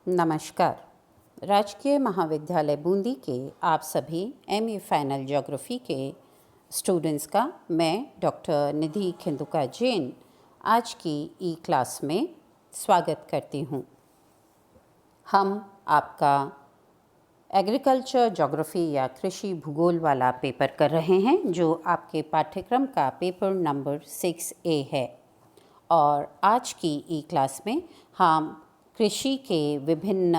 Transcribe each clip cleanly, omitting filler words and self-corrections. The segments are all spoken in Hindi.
नमस्कार। राजकीय महाविद्यालय बूंदी के आप सभी एमए फाइनल ज्योग्राफी के स्टूडेंट्स का मैं डॉक्टर निधि खिंदुका जैन आज की ई क्लास में स्वागत करती हूँ। हम आपका एग्रीकल्चर ज्योग्राफी या कृषि भूगोल वाला पेपर कर रहे हैं जो आपके पाठ्यक्रम का पेपर नंबर 6A है। और आज की ई क्लास में हम कृषि के विभिन्न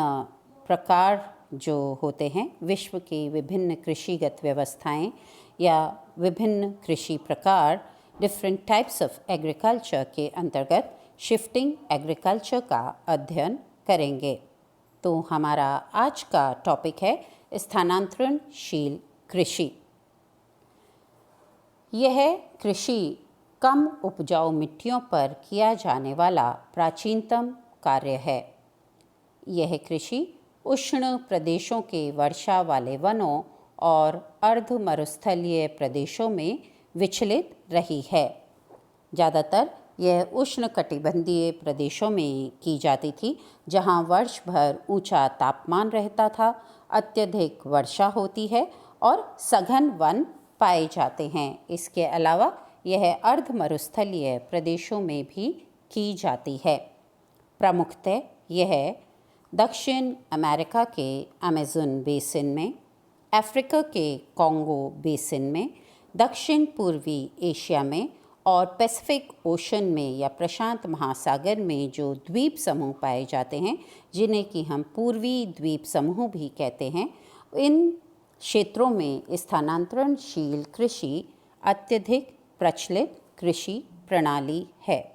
प्रकार जो होते हैं, विश्व की विभिन्न कृषिगत व्यवस्थाएं या विभिन्न कृषि प्रकार, डिफरेंट टाइप्स ऑफ एग्रीकल्चर के अंतर्गत शिफ्टिंग एग्रीकल्चर का अध्ययन करेंगे। तो हमारा आज का टॉपिक है स्थानांतरणशील कृषि। यह कृषि कम उपजाऊ मिट्टियों पर किया जाने वाला प्राचीनतम कार्य है। यह कृषि उष्ण प्रदेशों के वर्षा वाले वनों और अर्ध मरुस्थलीय प्रदेशों में विचलित रही है। ज़्यादातर यह उष्णकटिबंधीय प्रदेशों में की जाती थी, जहां वर्ष भर ऊंचा तापमान रहता था, अत्यधिक वर्षा होती है और सघन वन पाए जाते हैं। इसके अलावा यह अर्ध मरुस्थलीय प्रदेशों में भी की जाती है। प्रमुखतः यह दक्षिण अमेरिका के अमेज़न बेसिन में, अफ्रीका के कॉन्गो बेसिन में, दक्षिण पूर्वी एशिया में और पैसिफिक ओशन में या प्रशांत महासागर में जो द्वीप समूह पाए जाते हैं, जिन्हें कि हम पूर्वी द्वीप समूह भी कहते हैं, इन क्षेत्रों में स्थानांतरणशील कृषि अत्यधिक प्रचलित कृषि प्रणाली है।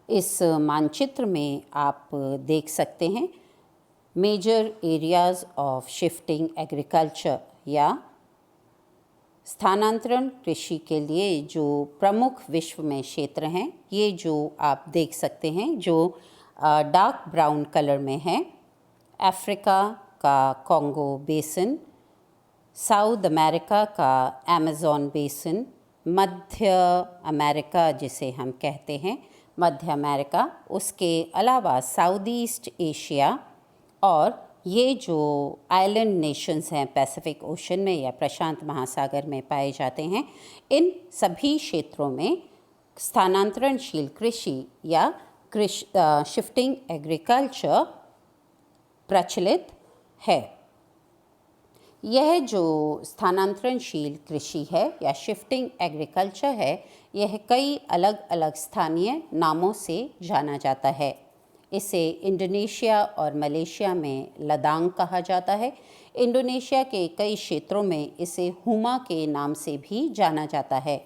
इस मानचित्र में आप देख सकते हैं major areas of shifting agriculture या स्थानांतरण कृषि के लिए जो प्रमुख विश्व में क्षेत्र हैं। ये जो आप देख सकते हैं जो डार्क ब्राउन कलर में है, अफ्रीका का कॉन्गो बेसिन, साउथ अमेरिका का अमेज़न बेसिन, मध्य अमेरिका जिसे हम कहते हैं मध्य अमेरिका, उसके अलावा साउथ ईस्ट एशिया और ये जो आइलैंड नेशंस हैं पैसिफिक ओशन में या प्रशांत महासागर में पाए जाते हैं, इन सभी क्षेत्रों में स्थानांतरणशील कृषि या शिफ्टिंग एग्रीकल्चर प्रचलित है। यह जो स्थानांतरणशील कृषि है या शिफ्टिंग एग्रीकल्चर है, यह कई अलग अलग स्थानीय नामों से जाना जाता है। इसे इंडोनेशिया और मलेशिया में लदांग कहा जाता है। इंडोनेशिया के कई क्षेत्रों में इसे हुमा के नाम से भी जाना जाता है।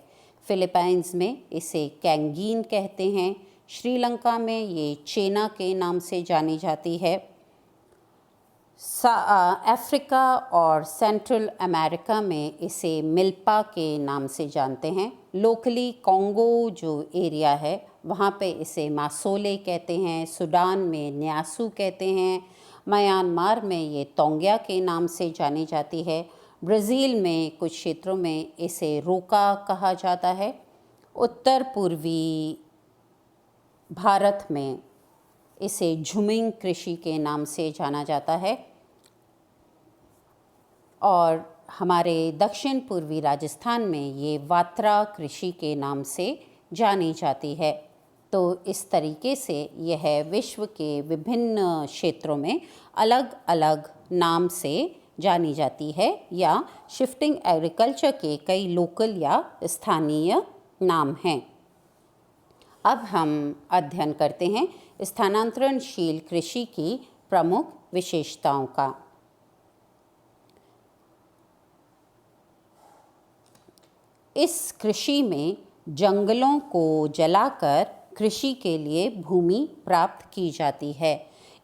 फिलीपाइंस में इसे कैंगीन कहते हैं। श्रीलंका में ये चेना के नाम से जानी जाती है। अफ्रीका और सेंट्रल अमेरिका में इसे मिल्पा के नाम से जानते हैं। लोकली कॉन्गो जो एरिया है वहाँ पे इसे मासोले कहते हैं। सूडान में न्यासू कहते हैं। म्यांमार में ये तोंग्या के नाम से जानी जाती है। ब्राज़ील में कुछ क्षेत्रों में इसे रोका कहा जाता है। उत्तर पूर्वी भारत में इसे झुमिंग कृषि के नाम से जाना जाता है और हमारे दक्षिण पूर्वी राजस्थान में ये वात्रा कृषि के नाम से जानी जाती है। तो इस तरीके से यह विश्व के विभिन्न क्षेत्रों में अलग अलग नाम से जानी जाती है या शिफ्टिंग एग्रीकल्चर के कई लोकल या स्थानीय नाम हैं। अब हम अध्ययन करते हैं स्थानांतरणशील कृषि की प्रमुख विशेषताओं का। इस कृषि में जंगलों को जलाकर कृषि के लिए भूमि प्राप्त की जाती है।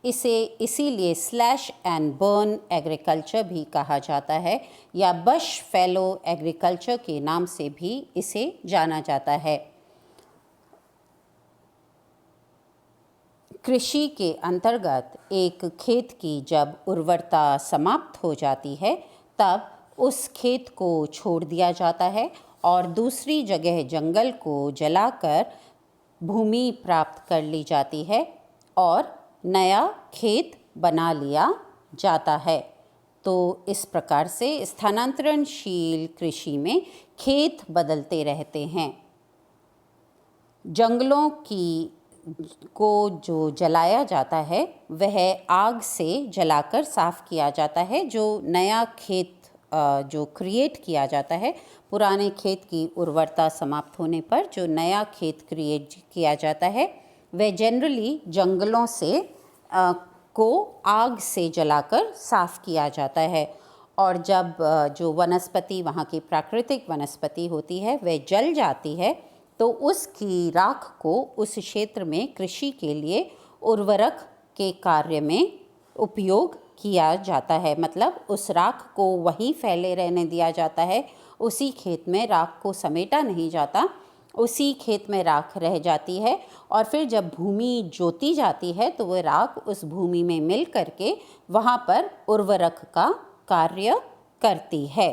इसे इसीलिए स्लैश एंड बर्न एग्रीकल्चर भी कहा जाता है या बश फैलो एग्रीकल्चर के नाम से भी इसे जाना जाता है। कृषि के अंतर्गत एक खेत की जब उर्वरता समाप्त हो जाती है, तब उस खेत को छोड़ दिया जाता है और दूसरी जगह जंगल को जलाकर भूमि प्राप्त कर ली जाती है और नया खेत बना लिया जाता है। तो इस प्रकार से स्थानांतरणशील कृषि में खेत बदलते रहते हैं। जंगलों को जो जलाया जाता है वह आग से जलाकर साफ़ किया जाता है। जो नया खेत जो क्रिएट किया जाता है, पुराने खेत की उर्वरता समाप्त होने पर जो नया खेत क्रिएट किया जाता है वह जनरली जंगलों से को आग से जलाकर साफ़ किया जाता है। और जब जो वनस्पति वहाँ की प्राकृतिक वनस्पति होती है वह जल जाती है तो उसकी राख को उस क्षेत्र में कृषि के लिए उर्वरक के कार्य में उपयोग किया जाता है। मतलब उस राख को वहीं फैले रहने दिया जाता है, उसी खेत में राख को समेटा नहीं जाता, उसी खेत में राख रह जाती है। और फिर जब भूमि जोती जाती है तो वह राख उस भूमि में मिल करके वहाँ पर उर्वरक का कार्य करती है।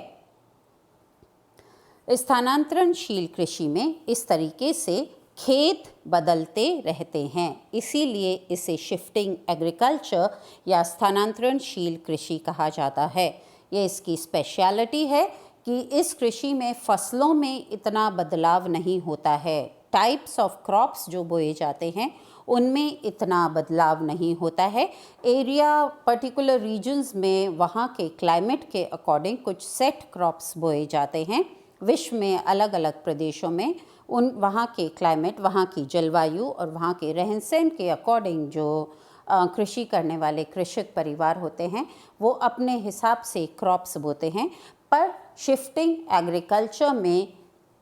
स्थानांतरणशील कृषि में इस तरीके से खेत बदलते रहते हैं, इसीलिए इसे शिफ्टिंग एग्रीकल्चर या स्थानांतरणशील कृषि कहा जाता है। ये इसकी स्पेशलिटी है कि इस कृषि में फसलों में इतना बदलाव नहीं होता है। टाइप्स ऑफ क्रॉप्स जो बोए जाते हैं उनमें इतना बदलाव नहीं होता है। एरिया पर्टिकुलर रीजन्स में वहाँ के क्लाइमेट के अकॉर्डिंग कुछ सेट क्रॉप्स बोए जाते हैं। विश्व में अलग अलग प्रदेशों में वहाँ के क्लाइमेट, वहाँ की जलवायु और वहाँ के रहन सहन के अकॉर्डिंग जो कृषि करने वाले कृषक परिवार होते हैं वो अपने हिसाब से क्रॉप्स बोते हैं। पर शिफ्टिंग एग्रीकल्चर में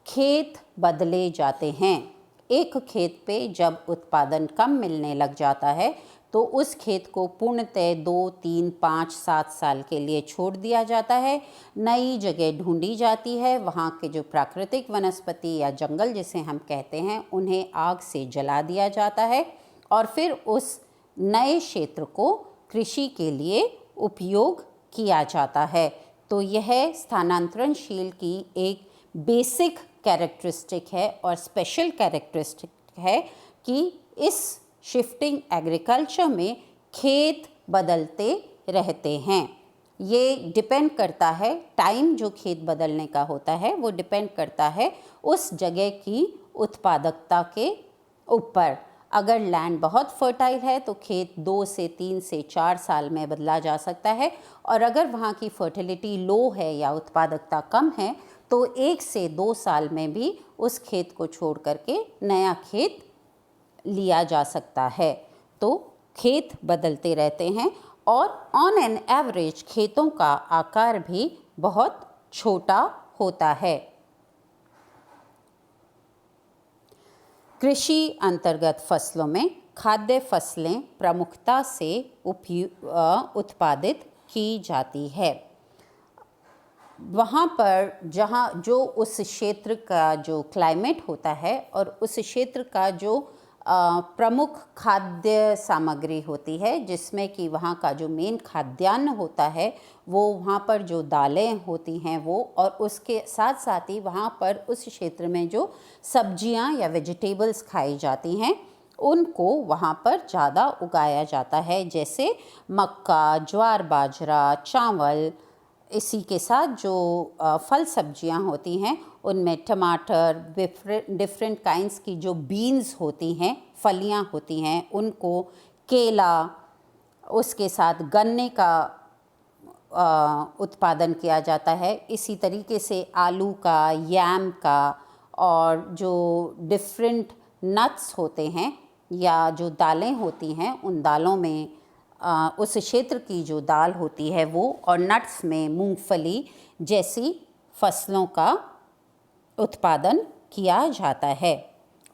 खेत बदले जाते हैं। एक खेत पे जब उत्पादन कम मिलने लग जाता है तो उस खेत को पूर्णतः 2, 3, 5, 7 साल के लिए छोड़ दिया जाता है। नई जगह ढूंढी जाती है। वहाँ के जो प्राकृतिक वनस्पति या जंगल जिसे हम कहते हैं उन्हें आग से जला दिया जाता है और फिर उस नए क्षेत्र को कृषि के लिए उपयोग किया जाता है। तो यह स्थानांतरणशील की एक बेसिक कैरेक्टरिस्टिक है और स्पेशल कैरेक्टरिस्टिक है कि इस शिफ्टिंग एग्रीकल्चर में खेत बदलते रहते हैं। ये डिपेंड करता है, टाइम जो खेत बदलने का होता है वो डिपेंड करता है उस जगह की उत्पादकता के ऊपर। अगर लैंड बहुत फर्टाइल है तो खेत 2 से 3 से 4 साल में बदला जा सकता है, और अगर वहाँ की फर्टिलिटी लो है या उत्पादकता कम है तो 1 से 2 साल में भी उस खेत को छोड़ करके नया खेत लिया जा सकता है। तो खेत बदलते रहते हैं और ऑन एन एवरेज खेतों का आकार भी बहुत छोटा होता है। कृषि अंतर्गत फसलों में खाद्य फसलें प्रमुखता से उत्पादित की जाती है। वहाँ पर जहाँ जो उस क्षेत्र का जो क्लाइमेट होता है और उस क्षेत्र का जो प्रमुख खाद्य सामग्री होती है, जिसमें कि वहाँ का जो मेन खाद्यान्न होता है वो वहाँ पर जो दालें होती हैं वो, और उसके साथ साथ ही वहाँ पर उस क्षेत्र में जो सब्जियाँ या वेजिटेबल्स खाई जाती हैं उनको वहाँ पर ज़्यादा उगाया जाता है, जैसे मक्का, ज्वार, बाजरा, चावल। इसी के साथ जो फल सब्जियां होती हैं उनमें टमाटर, डिफरेंट काइंड्स की जो बीन्स होती हैं, फलियां होती हैं, उनको, केला, उसके साथ गन्ने का उत्पादन किया जाता है। इसी तरीके से आलू का, याम का, और जो डिफरेंट नट्स होते हैं या जो दालें होती हैं उन दालों में उस क्षेत्र की जो दाल होती है वो, और नट्स में मूंगफली जैसी फसलों का उत्पादन किया जाता है।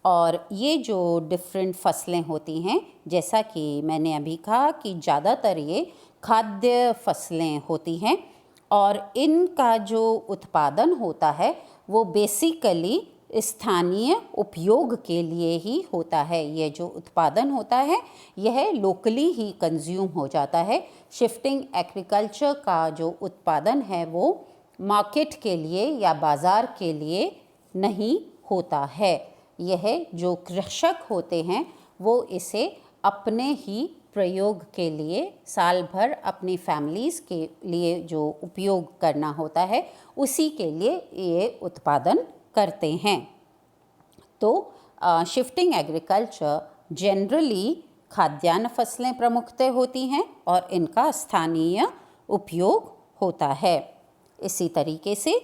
और ये जो डिफरेंट फसलें होती हैं, जैसा कि मैंने अभी कहा कि ज़्यादातर ये खाद्य फसलें होती हैं और इनका जो उत्पादन होता है वो बेसिकली स्थानीय उपयोग के लिए ही होता है। ये जो उत्पादन होता है यह लोकली ही कंज्यूम हो जाता है। शिफ्टिंग एग्रीकल्चर का जो उत्पादन है वो मार्केट के लिए या बाज़ार के लिए नहीं होता है। यह जो कृषक होते हैं वो इसे अपने ही प्रयोग के लिए साल भर अपनी फैमिलीज़ के लिए जो उपयोग करना होता है उसी के लिए ये उत्पादन करते हैं। तो शिफ्टिंग एग्रीकल्चर जनरली खाद्यान्न फसलें प्रमुखतः होती हैं और इनका स्थानीय उपयोग होता है। इसी तरीके से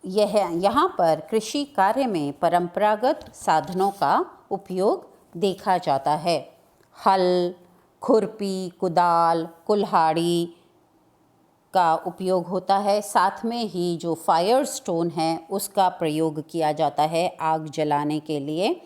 यहाँ पर कृषि कार्य में परंपरागत साधनों का उपयोग देखा जाता है। हल, खुरपी, कुदाल, कुल्हाड़ी का उपयोग होता है। साथ में ही जो फायर स्टोन है उसका प्रयोग किया जाता है आग जलाने के लिए।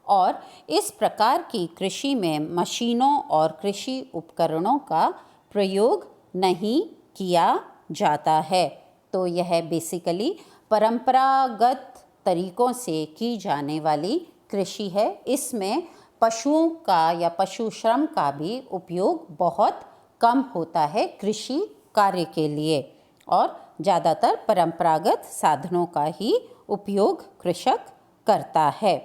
और इस प्रकार की कृषि में मशीनों और कृषि उपकरणों का प्रयोग नहीं किया जाता है। तो यह बेसिकली परंपरागत तरीक़ों से की जाने वाली कृषि है। इसमें पशुओं का या पशु श्रम का भी उपयोग बहुत कम होता है कृषि कार्य के लिए और ज़्यादातर परंपरागत साधनों का ही उपयोग कृषक करता है।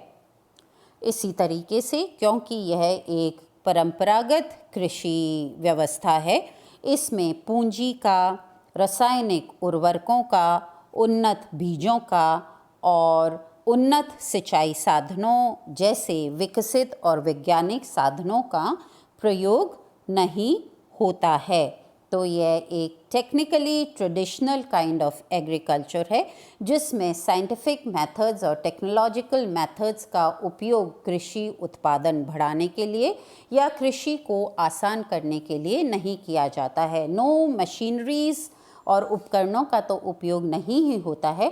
इसी तरीके से क्योंकि यह एक परंपरागत कृषि व्यवस्था है, इसमें पूंजी का, रासायनिक उर्वरकों का, उन्नत बीजों का और उन्नत सिंचाई साधनों जैसे विकसित और वैज्ञानिक साधनों का प्रयोग नहीं होता है। तो यह एक technically traditional kind of agriculture है जिसमें साइंटिफिक मेथड्स और टेक्नोलॉजिकल मेथड्स का उपयोग कृषि उत्पादन बढ़ाने के लिए या कृषि को आसान करने के लिए नहीं किया जाता है। नो मशीनरीज और उपकरणों का तो उपयोग नहीं ही होता है,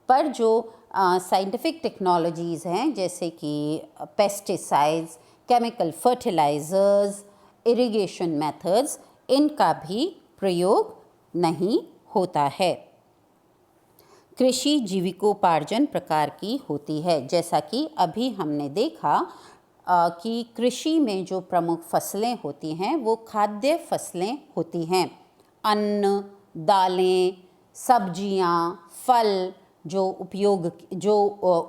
पर जो साइंटिफिक टेक्नोलॉजीज़ हैं जैसे कि pesticides, chemical fertilisers, irrigation methods, इनका भी प्रयोग नहीं होता है। कृषि जीविकोपार्जन प्रकार की होती है। जैसा कि अभी हमने देखा कि कृषि में जो प्रमुख फसलें होती हैं वो खाद्य फसलें होती हैं। अन्न, दालें, सब्जियां, फल जो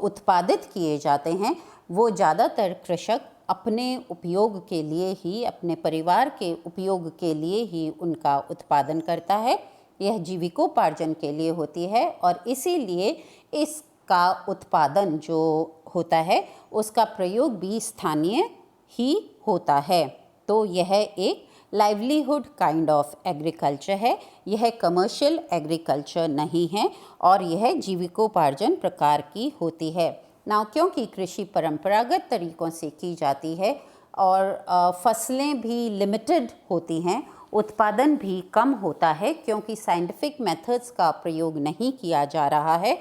उत्पादित किए जाते हैं वो ज़्यादातर कृषक अपने उपयोग के लिए ही, अपने परिवार के उपयोग के लिए ही उनका उत्पादन करता है। यह जीविकोपार्जन के लिए होती है और इसीलिए इसका उत्पादन जो होता है उसका प्रयोग भी स्थानीय ही होता है। तो यह एक लाइवलीहुड काइंड ऑफ एग्रीकल्चर है, यह कमर्शियल एग्रीकल्चर नहीं है और यह जीविकोपार्जन प्रकार की होती है। ना क्योंकि कृषि परंपरागत तरीक़ों से की जाती है और फसलें भी लिमिटेड होती हैं, उत्पादन भी कम होता है क्योंकि साइंटिफिक मेथड्स का प्रयोग नहीं किया जा रहा है,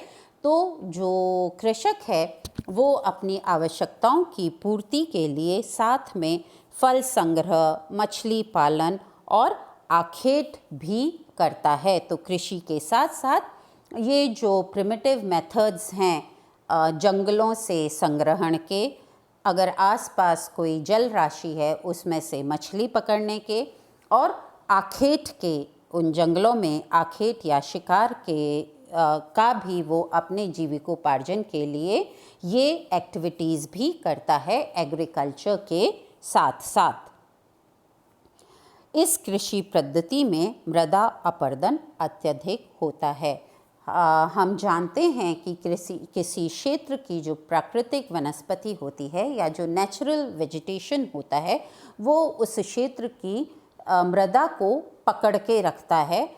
तो जो कृषक है वो अपनी आवश्यकताओं की पूर्ति के लिए साथ में फल संग्रह, मछली पालन और आखेट भी करता है। तो कृषि के साथ साथ ये जो प्रिमिटिव मेथड्स हैं जंगलों से संग्रहण के, अगर आसपास कोई जल राशि है उसमें से मछली पकड़ने के और आखेट के, उन जंगलों में आखेट या शिकार के का भी वो अपने जीविकोपार्जन के लिए ये एक्टिविटीज़ भी करता है एग्रीकल्चर के साथ साथ। इस कृषि पद्धति में मृदा अपरदन अत्यधिक होता है। हम जानते हैं कि किसी क्षेत्र की जो प्राकृतिक वनस्पति होती है या जो नेचुरल वेजिटेशन होता है वो उस क्षेत्र की मृदा को पकड़ के रखता है,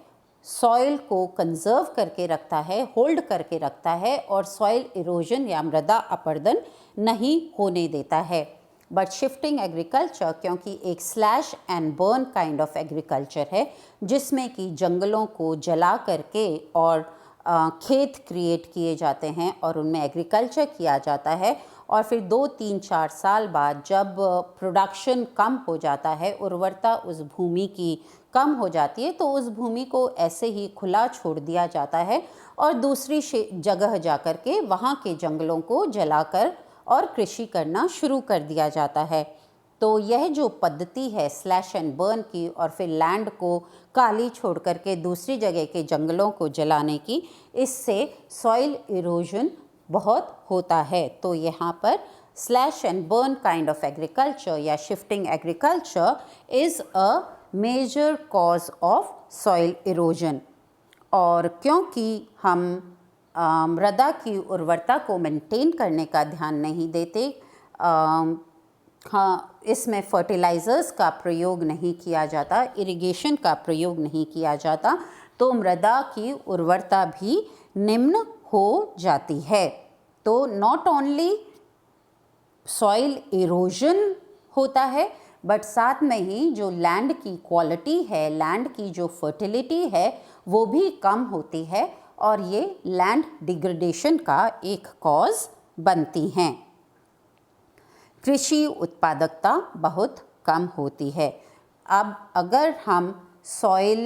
सॉइल को कंजर्व करके रखता है, होल्ड करके रखता है और सॉइल इरोजन या मृदा अपरदन नहीं होने देता है। बट शिफ्टिंग एग्रीकल्चर क्योंकि एक slash and burn kind of agriculture है जिसमें कि जंगलों को जला करके और खेत क्रिएट किए जाते हैं और उनमें एग्रीकल्चर किया जाता है और फिर 2, 3, 4 साल बाद जब प्रोडक्शन कम हो जाता है, उर्वरता उस भूमि की कम हो जाती है, तो उस भूमि को ऐसे ही खुला छोड़ दिया जाता है और दूसरी जगह जाकर के वहाँ के जंगलों को जलाकर और कृषि करना शुरू कर दिया जाता है। तो यह जो पद्धति है स्लैश एंड बर्न की और फिर लैंड को काली छोड़ करके दूसरी जगह के जंगलों को जलाने की, इससे सॉइल इरोजन बहुत होता है। तो यहाँ पर slash and burn kind of agriculture या shifting agriculture is a major cause of soil erosion. और क्योंकि हम मृदा की उर्वरता को मेंटेन करने का ध्यान नहीं देते, हाँ, इसमें फर्टिलाइज़र्स का प्रयोग नहीं किया जाता, इरिगेशन का प्रयोग नहीं किया जाता, तो मृदा की उर्वरता भी निम्न हो जाती है। तो नॉट ओनली सॉइल इरोजन होता है, बट साथ में ही जो लैंड की क्वालिटी है, लैंड की जो फर्टिलिटी है, वो भी कम होती है और ये लैंड डिग्रेडेशन का एक कॉज बनती हैं। कृषि उत्पादकता बहुत कम होती है। अब अगर हम सॉइल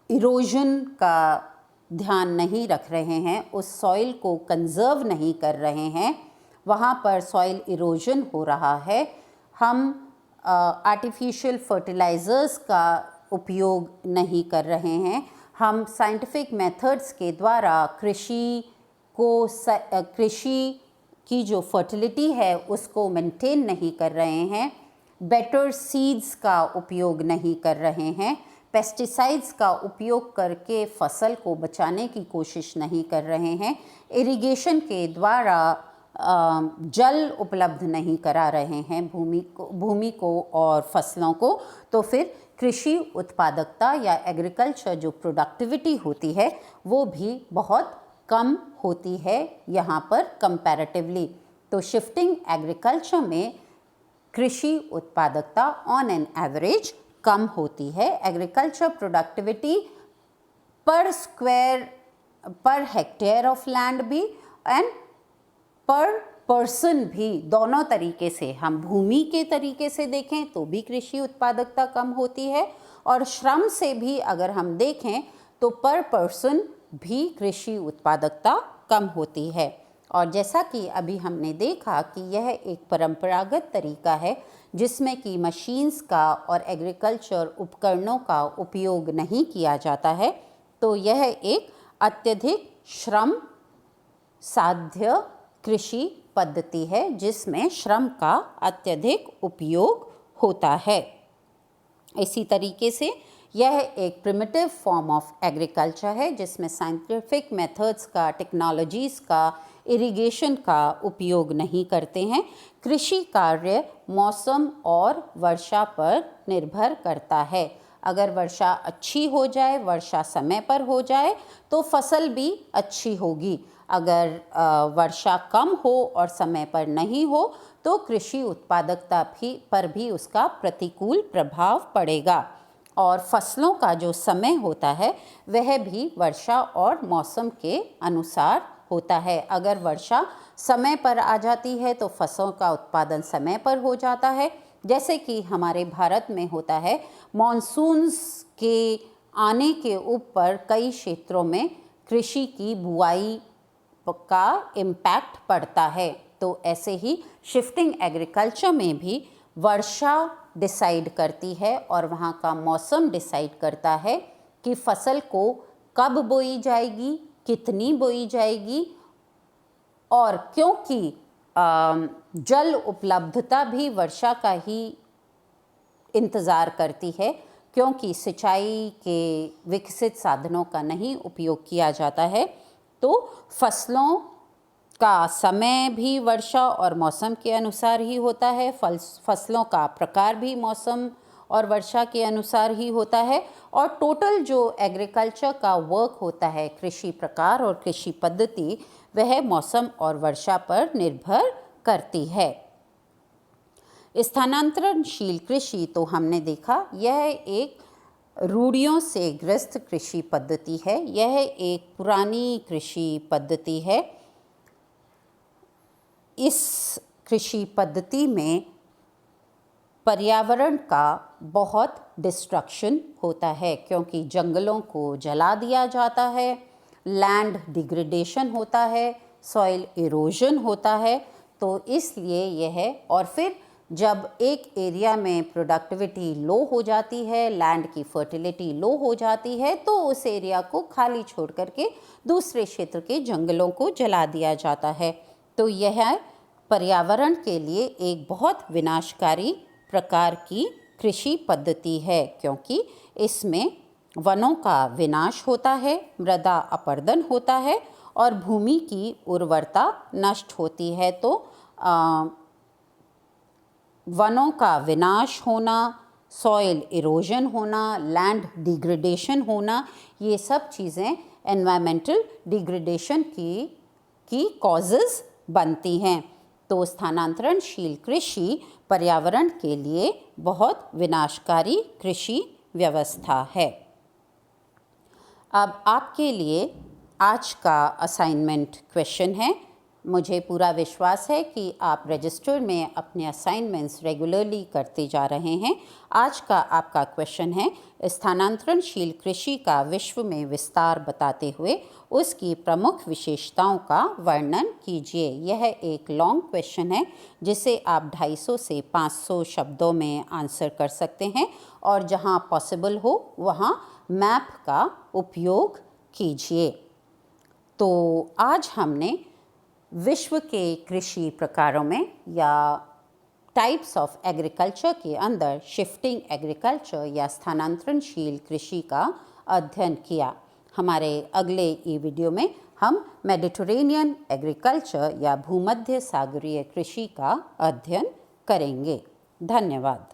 इरोजन का ध्यान नहीं रख रहे हैं, उस सॉइल को कंजर्व नहीं कर रहे हैं, वहाँ पर सॉइल इरोजन हो रहा है, हम आर्टिफिशियल फर्टिलाइज़र्स का उपयोग नहीं कर रहे हैं, हम साइंटिफिक मेथड्स के द्वारा कृषि की जो फर्टिलिटी है उसको मेंटेन नहीं कर रहे हैं, बेटर सीड्स का उपयोग नहीं कर रहे हैं, पेस्टिसाइड्स का उपयोग करके फसल को बचाने की कोशिश नहीं कर रहे हैं, इरिगेशन के द्वारा जल उपलब्ध नहीं करा रहे हैं भूमि को और फसलों को, तो फिर कृषि उत्पादकता या एग्रीकल्चर जो प्रोडक्टिविटी होती है वो भी बहुत कम होती है यहाँ पर कंपैरेटिवली। तो शिफ्टिंग एग्रीकल्चर में कृषि उत्पादकता ऑन एन एवरेज कम होती है। Agriculture productivity per hectare of land भी एंड पर पर्सन भी, दोनों तरीके से, हम भूमि के तरीके से देखें तो भी कृषि उत्पादकता कम होती है और श्रम से भी अगर हम देखें तो पर पर्सन भी कृषि उत्पादकता कम होती है। और जैसा कि अभी हमने देखा कि यह एक परंपरागत तरीका है जिसमें कि मशीन्स का और एग्रीकल्चर उपकरणों का उपयोग नहीं किया जाता है, तो यह एक अत्यधिक श्रम साध्य कृषि पद्धति है जिसमें श्रम का अत्यधिक उपयोग होता है। इसी तरीके से यह एक प्रिमिटिव फॉर्म ऑफ एग्रीकल्चर है जिसमें साइंटिफिक मेथड्स का, टेक्नोलॉजीज़ का, इरिगेशन का उपयोग नहीं करते हैं। कृषि कार्य मौसम और वर्षा पर निर्भर करता है। अगर वर्षा अच्छी हो जाए, वर्षा समय पर हो जाए तो फसल भी अच्छी होगी। अगर वर्षा कम हो और समय पर नहीं हो तो कृषि उत्पादकता पर भी उसका प्रतिकूल प्रभाव पड़ेगा। और फसलों का जो समय होता है वह भी वर्षा और मौसम के अनुसार होता है। अगर वर्षा समय पर आ जाती है तो फसलों का उत्पादन समय पर हो जाता है, जैसे कि हमारे भारत में होता है। मॉनसून्स के आने के ऊपर कई क्षेत्रों में कृषि की बुआई का इम्पैक्ट पड़ता है। तो ऐसे ही शिफ्टिंग एग्रीकल्चर में भी वर्षा डिसाइड करती है और वहाँ का मौसम डिसाइड करता है कि फसल को कब बोई जाएगी, कितनी बोई जाएगी। और क्योंकि जल उपलब्धता भी वर्षा का ही इंतज़ार करती है, क्योंकि सिंचाई के विकसित साधनों का नहीं उपयोग किया जाता है, तो फसलों का समय भी वर्षा और मौसम के अनुसार ही होता है। फसलों का प्रकार भी मौसम और वर्षा के अनुसार ही होता है। और टोटल जो एग्रीकल्चर का वर्क होता है, कृषि प्रकार और कृषि पद्धति, वह मौसम और वर्षा पर निर्भर करती है। स्थानांतरणशील कृषि तो हमने देखा, यह एक रूढ़ियों से ग्रस्त कृषि पद्धति है। यह एक पुरानी कृषि पद्धति है। इस कृषि पद्धति में पर्यावरण का बहुत डिस्ट्रक्शन होता है, क्योंकि जंगलों को जला दिया जाता है, लैंड डिग्रेडेशन होता है, सॉइल इरोजन होता है। तो इसलिए यह, और फिर जब एक एरिया में प्रोडक्टिविटी लो हो जाती है, लैंड की फर्टिलिटी लो हो जाती है, तो उस एरिया को खाली छोड़ करके दूसरे क्षेत्र के जंगलों को जला दिया जाता है। तो यह पर्यावरण के लिए एक बहुत विनाशकारी प्रकार की कृषि पद्धति है, क्योंकि इसमें वनों का विनाश होता है, मृदा अपरदन होता है और भूमि की उर्वरता नष्ट होती है। तो वनों का विनाश होना, सॉइल इरोजन होना, लैंड डिग्रेडेशन होना, ये सब चीज़ें एनवायरमेंटल डिग्रेडेशन की कॉजेज़ बनती हैं। तो स्थानांतरणशील कृषि पर्यावरण के लिए बहुत विनाशकारी कृषि व्यवस्था है। अब आपके लिए आज का असाइनमेंट क्वेश्चन है। मुझे पूरा विश्वास है कि आप रजिस्टर में अपने असाइनमेंट्स रेगुलरली करते जा रहे हैं। आज का आपका क्वेश्चन है, स्थानांतरणशील कृषि का विश्व में विस्तार बताते हुए उसकी प्रमुख विशेषताओं का वर्णन कीजिए। यह एक लॉन्ग क्वेश्चन है जिसे आप 250 से 500 शब्दों में आंसर कर सकते हैं और जहां पॉसिबल हो वहां मैप का उपयोग कीजिए। तो आज हमने विश्व के कृषि प्रकारों में या टाइप्स ऑफ एग्रीकल्चर के अंदर शिफ्टिंग एग्रीकल्चर या स्थानांतरणशील कृषि का अध्ययन किया। हमारे अगले वीडियो में हम मेडिटेरेनियन एग्रीकल्चर या भूमध्य सागरीय कृषि का अध्ययन करेंगे। धन्यवाद।